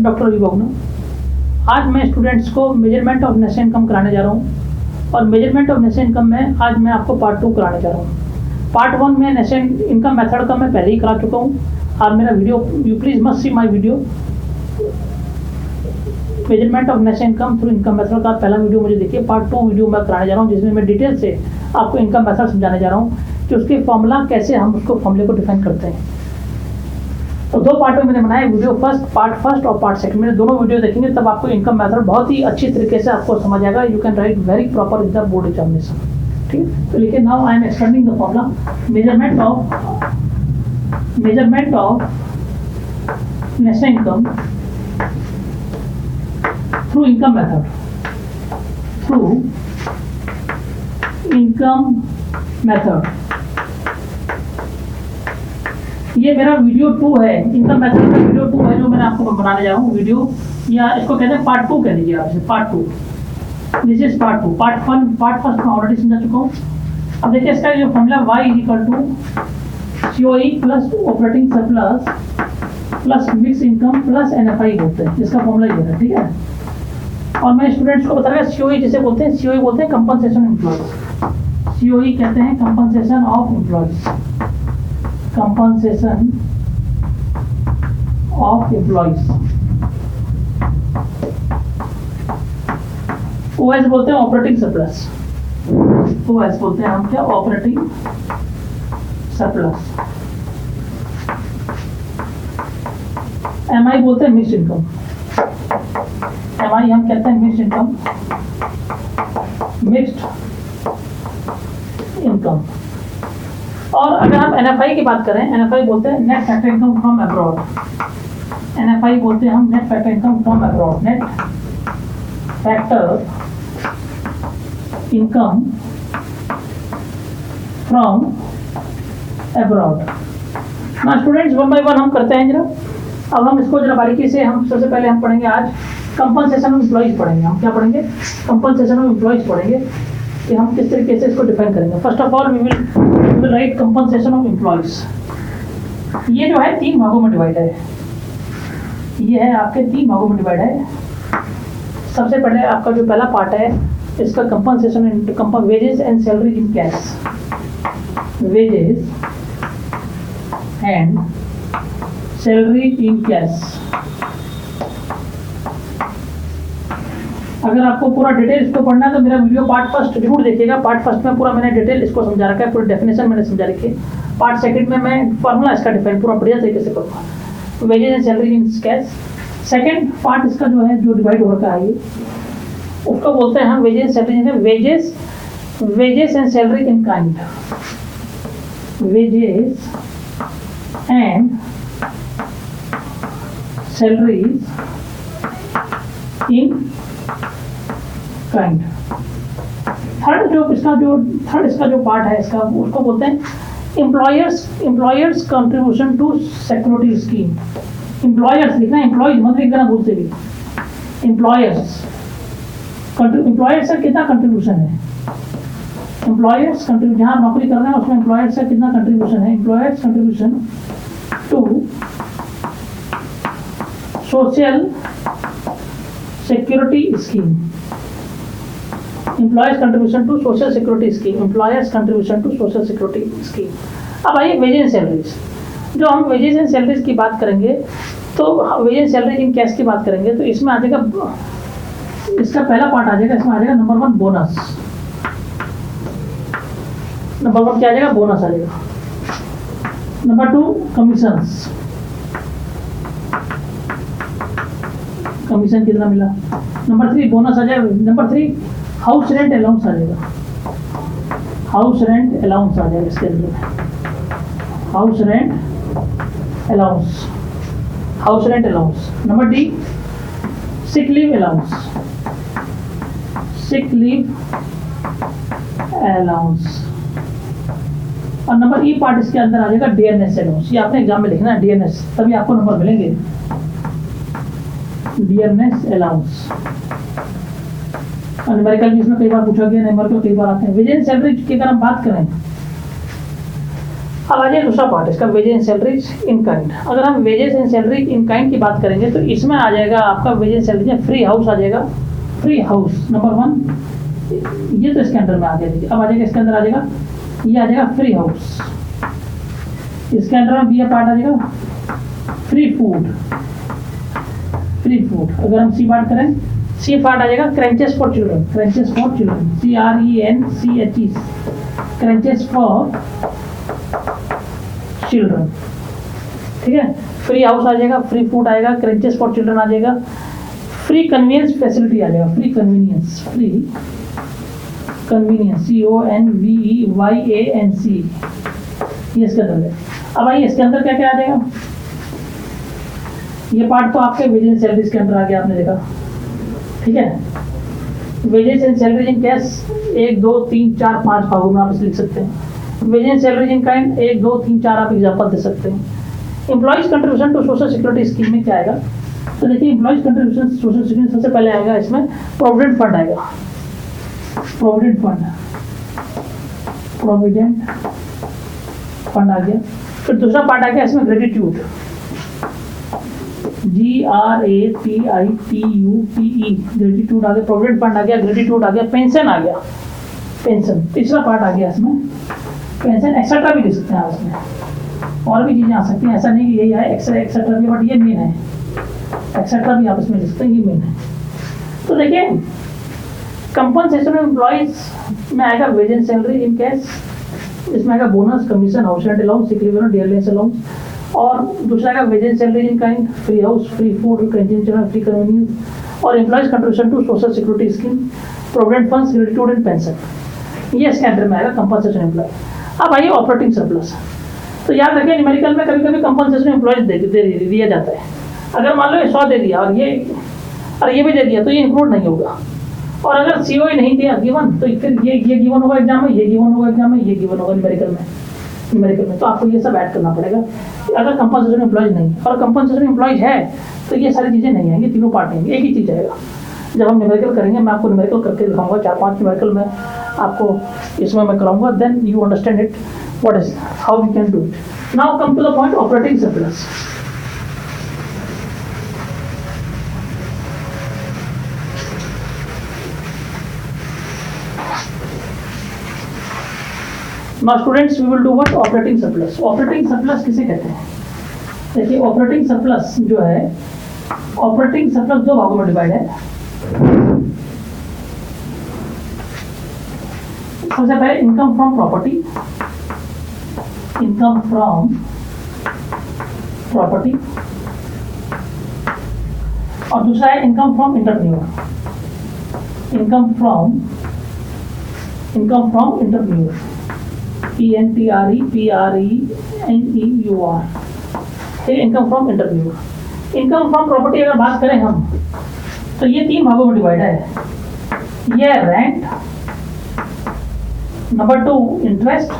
Doctor Ravi बगना। आज मैं students को मेजरमेंट ऑफ नेशनल इनकम कराने जा रहा हूँ और मेजरमेंट ऑफ नेशनल इनकम में आज मैं आपको पार्ट 2 कराने जा रहा हूँ। पार्ट 1 में नेशनल इनकम मेथड का मैं पहले ही करा चुका हूँ। आप मेरा video you please must see my video measurement of national income through income method का पहला वीडियो मुझे देखिए। पार्ट 2 वीडियो मैं कराने जा रहा हूँ जिसमें मैं डिटेल से आपको इनकम मेथड समझाने जा रहा हूँ कि उसके फॉर्मूला कैसे हम उसको फॉर्मूले को डिफाइन करते हैं। तो 2 पार्ट में मैंने बनाया वीडियो, पार्ट फर्स्ट और पार्ट सेकंड। मैंने दोनों वीडियो देखेंगे तब आपको इनकम मेथड बहुत ही अच्छी तरीके से आपको समझ आएगा। You can write very proper in the board examination. ठीक है, तो लिखिए now I am explaining the formula measurement of national income through income method. ये मेरा वीडियो 2 है, इनकम मेथड का वीडियो 2 है जो मैंने आपको बनाने जा रहा हूँ वीडियो, या इसको कहते हैं पार्ट 2 कह लीजिए आप इसे, part 2। This is part 2। Part first में ऑलरेडी समझा चुका हूँ। अब देखिए इसका जो formula y is equal to COE plus operating surplus plus mix income plus NFI बोलते हैं। इसका फॉर्मूला ये है, ठीक है। और मैं स्टूडेंट्स को बता रहा COE जिसे बोलते हैं, COE बोलते हैं कंपनसेशन एम्प्लॉयज। COE कहते हैं compensation of employees, compensation of employees. OS बोलते हैं ऑपरेटिंग सरप्लस, OS बोलते हैं हम क्या, ऑपरेटिंग सरप्लस। MI बोलते हैं मिक्स्ड इनकम, MI हम कहते हैं मिक्स्ड इनकम, मिक्स्ड इनकम। और अगर हम NFI की बात करें, NFI बोलते हैं net factor income from abroad. NFI बोलते हैं हम net factor income from abroad, net factor income from abroad. ना स्टूडेंट्स 1 बाय 1 हम करते हैं जरा। अब हम इसको जरा बारीकी से, हम सबसे पहले हम पढ़ेंगे आज कंपनसेशन ऑफ एम्प्लॉइज पढ़ेंगे। हम क्या पढ़ेंगे, कंपनसेशन ऑफ एम्प्लॉइज पढ़ेंगे कि हम किस तरीके से इसको डिफाइन करेंगे। First of all we will write compensation of employees. ये जो है 3 भागों में डिवाइड है, ये है आपके 3 भागों में डिवाइड है। सबसे पहले आपका जो पहला पार्ट है इसका compensation wages and salary in cash, wages and salary in cash. अगर आपको पूरा डिटेल इसको पढ़ना है तो मेरा वीडियो पार्ट फर्स्ट जरूर देखिएगा। पार्ट फर्स्ट में पूरा मैंने डिटेल इसको समझा रखा है, पूरी डेफिनेशन मैंने समझा रखी है। पार्ट सेकंड में मैं फॉर्मूला इसका डिफाइन पूरा बढ़िया तरीके से करूँगा, wages and salary in cash. Second part इसका जो है जो डिवाइड हो रखा है ये, उसको बोलते हैं हम wages salary, wages and salary in kind, wages and salaries in kind. Third इसका जो पार्ट है इसका, उसको बोलते हैं employers contribution to security scheme. Employers लिखना, एम्प्लॉयज मत लिखना भूलते भी। एम्प्लॉयर्स का कितना कंट्रीब्यूशन है, एम्प्लॉयर्स कंट्रीब्यूशन, जहाँ नौकरी कर रहे हैं उसमें एम्प्लॉयर्स का कितना कंट्रीब्यूशन है, employers contribution to social security scheme, employers contribution to social security scheme, employers contribution to social security scheme. अब आइए वेजेस एंड सैलरीज। जो हम वेजेस एंड सैलरीज की बात करेंगे तो wages and salary in cash की बात करेंगे तो इसमें आ जाएगा, इसका पहला पार्ट आ जाएगा, इसमें आ जाएगा नंबर 1 बोनस। नंबर 1 क्या आ जाएगा, बोनस आ जाएगा। नंबर 2 कमीशंस, कमीशन कितना मिला। नंबर 3 बोनस आ जाएगा। नंबर 3 हाउस रेंट अलाउंस आ जाएगा, हाउस रेंट अलाउंस आ जाएगा इसके अंदर, house rent allowance, house rent allowance. Number D सिक leave allowance, sick leave allowance. और नंबर ई पार्ट इसके अंदर आ जाएगा DNS अलाउंस। ये आपने एग्जाम में लिखना है DNS, तभी आपको नंबर मिलेंगे। DNS अलाउंस न्यूमेरिकल भी इसमें कई बार पूछा गया, नंबर को कई बार आते हैं। वेजेस एंड सैलरी की अगर हम बात करें, अब आ जाए दूसरा पार्ट इसका, wages and salaries in kind. अगर हम wages and salary in kind की बात करेंगे तो इसमें आ जाएगा आपका वेजेस एंड सैलरी में फ्री हाउस आ जाएगा। फ्री हाउस नंबर 1, ये तो इसके अंदर में आ गया। देखिए अब आ जाएगा इसके अंदर आ जाएगा, ये आ जाएगा फ्री हाउस। इसके अंदर में बी पार्ट आ जाएगा फ्री फूड। फ्री फूड अगर हम सी पार्ट करें, सी पार्ट आ जाएगा crunches for children. Crunches for children, CRENCHE, crunches for children. ठीक है, फ्री हाउस आ जाएगा, फ्री फूड आएगा, क्रंचेस फॉर चिल्ड्रन आ जाएगा, फ्री कन्वीनियंस फैसिलिटी आ जाएगा। Free convenience, free convenience, CONVEYANC, ये इसके अंदर है। अब आइए इसके अंदर क्या क्या आ जाएगा। ये पार्ट तो आपके वेजेस एंड सैलरीज के अंदर आ गया, आपने देखा। ठीक है, wages and salaries in cash 1 2 3 4 5 भागों में आप इसे लिख सकते हैं। Wages and salaries in kind 1 2 3 4 आप एग्जांपल दे सकते हैं। Employees contribution to social security scheme में क्या आएगा, तो देखिए एम्प्लॉइज कंट्रीब्यूशन सोशल सिक्योरिटी सबसे पहले आएगा, इसमें प्रोविडेंट फंड आएगा। प्रोविडेंट फंड, प्रोविडेंट फंड आ गया। फिर दूसरा पार्ट आ गया इसमें ग्रेटिट्यूड, GRATITUTE, ग्रेटिट्यूड आ गया। प्रोविडेंट फंड आ गया, ग्रेटिट्यूड आ गया, पेंशन आ गया, पेंशन। तीसरा पार्ट आ गया इसमें पेंशन, एक्सेट्रा भी दे सकते हैं आप इसमें, और भी चीज़ें आ सकती हैं, ऐसा नहीं कि यही है एक्सेट्रा भी, बट ये मेन है। एक्सेट्रा भी आप इसमें दे सकते हैं, ये मेन है। तो देखिए कंपनसेशन ऑफ एम्प्लॉइज में आएगा wage and salary in cash, इसमें आएगा bonus, commission, house rent allowance, sick leave allowance, dearness allowance. और दूसरा आएगा wage and salary in kind, free house, free food, canteen, free convenience, और employees contribution to social security scheme, provident funds, gratitude and pension. ये इसके under में आएगा compensation employ. अब आइए ऑपरेटिंग सरप्लस। तो याद रखिए न्यूमेरिकल में कभी कभी कंपनसेशन एम्प्लॉयज दिया जाता है। अगर मान लो ये 100 दे दिया और ये भी दे दिया तो ये इंक्लूड नहीं होगा। और अगर COE नहीं दिया गिवन, तो फिर ये गिवन होगा एग्जाम में, ये गिवन होगा एग्जाम में, ये गिवन होगा न्यूमेरिकल में। तो आपको ये सब ऐड करना पड़ेगा अगर कंपनसेशन एम्प्लॉयज नहीं। और कंपनसेशन एम्प्लॉयज है तो ये सारी चीज़ें नहीं आएंगी, तीनों पार्ट आएंगे, एक ही चीज़ आएगा। जब हम न्यूमेरिकल करेंगे, मैं आपको न्यूमेरिकल करके दिखाऊंगा, 4-5 न्यूमेरिकल में आपको इसमें मैं कराऊंगा, then you understand it what is how we can do it. Now come to the point operating surplus. Now students, we will do what? Operating surplus. Operating surplus किसे कहते हैं? देखिए ऑपरेटिंग सरप्लस जो है, ऑपरेटिंग सरप्लस 2 भागों में divide है। सबसे पहले income from property, income from property, और दूसरा है income from entrepreneur, income from entrepreneur, ENTREPRENEUR, income from entrepreneur. Income from property अगर बात करें हम, तो ये 3 भागों में डिवाइड है। ये रेंट, नंबर 2 इंटरेस्ट,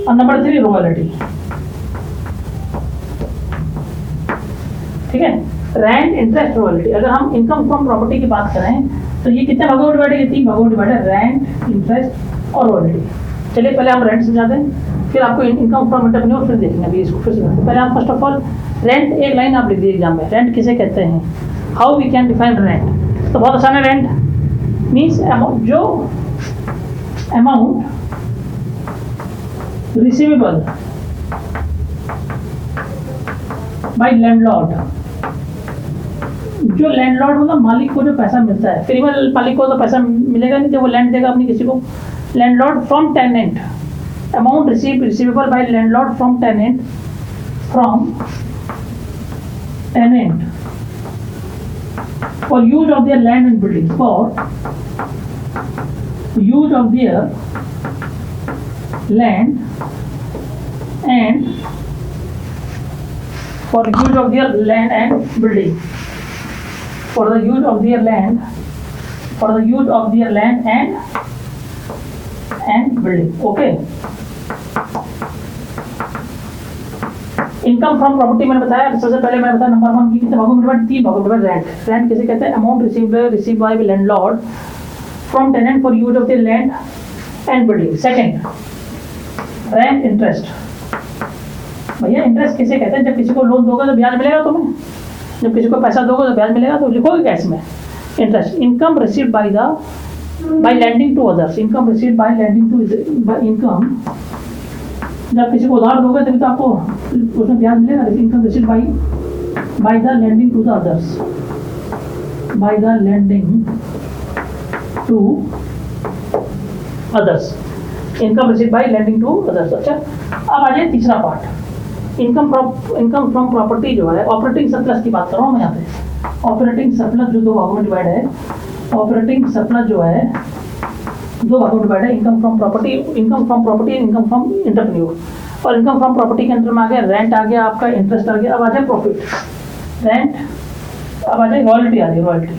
और नंबर 3 रॉयल्टी। ठीक है, रेंट, इंटरेस्ट, रॉयल्टी। अगर हम इनकम फ्रॉम प्रॉपर्टी की बात करें तो ये कितने भागों में डिवाइड है? ये 3 भागों में डिवाइड है, रेंट, इंटरेस्ट और रॉयल्टी। चलिए पहले हम रेंट समझा दें, फिर आपको इनकम फ्रॉम इंटरप्रेन्योर फिर देखेंगे। अभी इसको फिर से पहले हम फर्स्ट ऑफ ऑल रेंट, एक लाइन आप लिख दीजिए एग्जाम में, रेंट किसे कहते हैं, how we can define rent. तो बहुत आसान है, रेंट मीन्स जो अमाउंट रिसीवेबल बाय लैंडलॉर्ड, जो लैंडलॉर्ड मतलब मालिक को जो पैसा मिलता है, फिर मालिक को तो पैसा मिलेगा नहीं जब वो लैंड देगा अपनी किसी को। Landlord from tenant, amount receivable by landlord from tenant for use of their land and buildings, for use of their land and for use of their land and building, for the use of their land, for the use of their land and building. Okay, income from property मैंने बताया, सबसे पहले मैंने बताया number 1 की कितने भागों में डिवाइड, 3 भागों में डिवाइड। रेंट, रेंट किसे कहते हैं, amount received by landlord from tenant for use of the land and building. Second, rent interest. भैया इंटरेस्ट किसे कहते हैं? जब किसी को लोन दोगे तो ब्याज मिलेगा तुम्हें, जब किसी को पैसा दोगे तो ब्याज मिलेगा, तो लिखोगे क्या इसमें? Interest. Income received by landing to others. Income received by landing to income, जब किसी को उधार दोगे तभी तो आपको उसमें ब्याज मिलेगा। Income received by the lending to the others, by the lending to others. Income received by landing to others. अच्छा, अब आ जाए तीसरा पार्ट, इनकम फ्रॉम प्रॉपर्टी जो है, ऑपरेटिंग सरप्लस की बात कर रहा हूँ मैं यहाँ पे। ऑपरेटिंग सरप्लस जो दो भागों में डिवाइड है, ऑपरेटिंग सरप्लस जो है दो भागों में डिवाइड है, income from property, income from entrepreneur. और इनकम फ्रॉम प्रॉपर्टी के अंदर में आ गया रेंट, आ गया आपका इंटरेस्ट, आ गया। अब आ जाए प्रॉफिट, रेंट, अब आ जाए रॉयल्टी, आ जाए रॉयल्टी।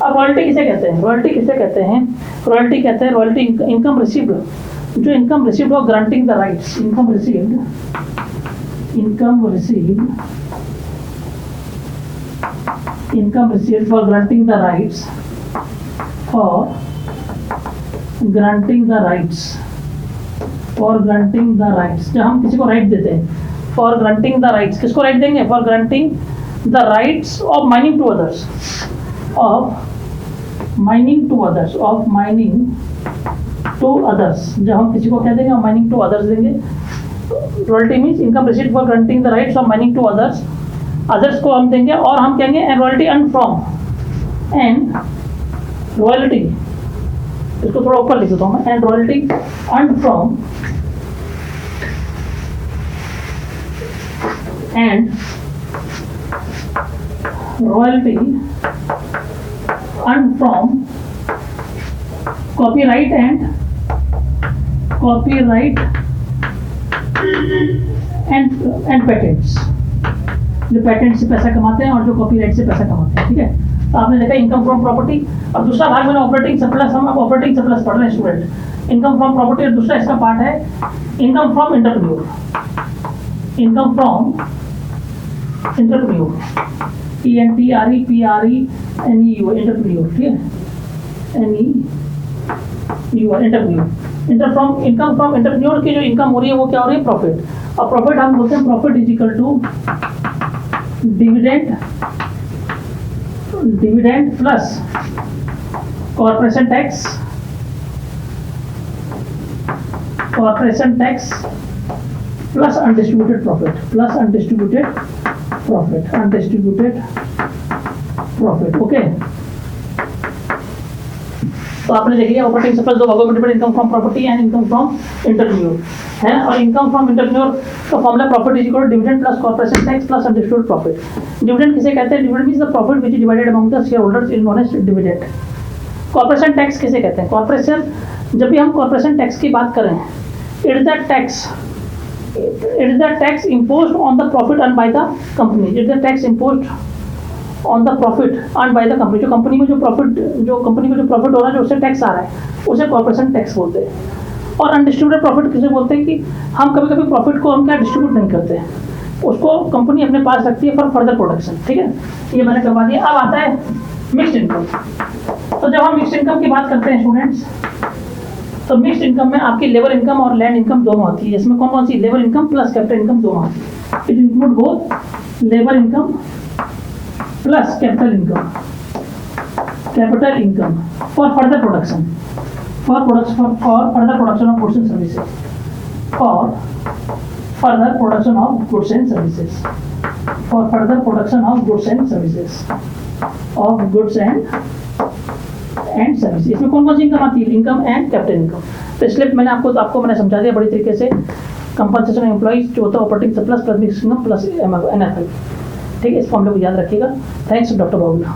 अब रॉयल्टी किसे कहते हैं? रॉयल्टी किसे कहते हैं? रॉयल्टी कहते हैं रॉयल्टी इनकम रिसीव्ड, जो इनकम रिसीव्ड हो granting the rights, income received for granting the rights, for granting the rights, जब हम किसी को राइट देते हैं, फॉर ग्रांटिंग द राइट्स, किसको राइट देंगे? For granting the rights of mining to others, of mining to others, जब हम किसी को क्या देंगे? माइनिंग टू अदर्स देंगे। Royalty means income received for granting the rights of mining to others, others को हम देंगे। और हम कहेंगे and royalty earn from, and royalty, इसको थोड़ा ऊपर लिख देता हूँ मैं, and royalty earn from, and royalty earn from copyright and patents, जो पेटेंट से पैसा कमाते हैं और जो कॉपीराइट से पैसा कमाते हैं। ठीक है, तो आपने देखा इनकम फ्रॉम प्रॉपर्टी। और दूसरा भाग मैंने ऑपरेटिंग सरप्लस, हम अब ऑपरेटिंग सरप्लस पढ़ रहे हैं स्टूडेंट। इनकम फ्रॉम प्रॉपर्टी, और दूसरा इसका पार्ट है income from entrepreneur, income from entrepreneur, ENTREPRENEU, entrepreneur. ठीक है, NEU entrepreneur. Income from entrepreneur की जो इनकम हो रही है वो क्या हो रही है? प्रॉफिट। और प्रॉफिट हम बोलते हैं profit is equal to dividend plus corporation tax plus undistributed profit. Okay, तो आपने देख लिया ऑपरेटिंग सरप्लस दो भागों में divide, income from property and income from entrepreneur है। और इनकम फ्रॉम एंटरप्रेन्योर का formula profit is equal to dividend plus corporation tax plus undistributed profit. Dividend किसे कहते हैं? Dividend means the profit which is divided among the share holders in known as dividend. Corporation tax किसे कहते हैं? Corporation, जब भी हम corporation tax की बात करें, it is the tax imposed on the profit earn by the company. It is the tax imposed on the profit earn by the company, जो कंपनी में जो कंपनी को जो प्रॉफिट हो रहा है, जो उससे टैक्स आ रहा है, उसे कॉर्पोरेशन टैक्स बोलते हैं। और अनडिस्ट्रीब्यूटेड प्रॉफिट किसे बोलते हैं? कि हम कभी कभी प्रॉफिट को हम क्या डिस्ट्रीब्यूट नहीं करते हैं, उसको कंपनी अपने पास रखती है फॉर फर्दर प्रोडक्शन। ठीक है, ये मैंने करवा दिया। अब आता है मिक्स्ड इनकम। तो जब हम मिक्स्ड इनकम की बात करते हैं स्टूडेंट्स, तो मिक्स्ड इनकम में आपकी लेबर इनकम और लैंड इनकम दोनों आती है। इसमें कौन कौन सी? Labour income plus capital income दोनों आती है। It include both labour income plus capital income for further production of goods and services, इसमें कौन कौन सी इनकम आती है? Income and capital income. तो इसलिए मैंने आपको मैंने समझा दिया बड़ी तरीके से। कंपनसेशन एम्प्लॉइज जो होता है operating surplus plus mixed income plus NFI। ठीक है, इस फॉर्मूले को याद रखिएगा। Thanks doctor बाबूला।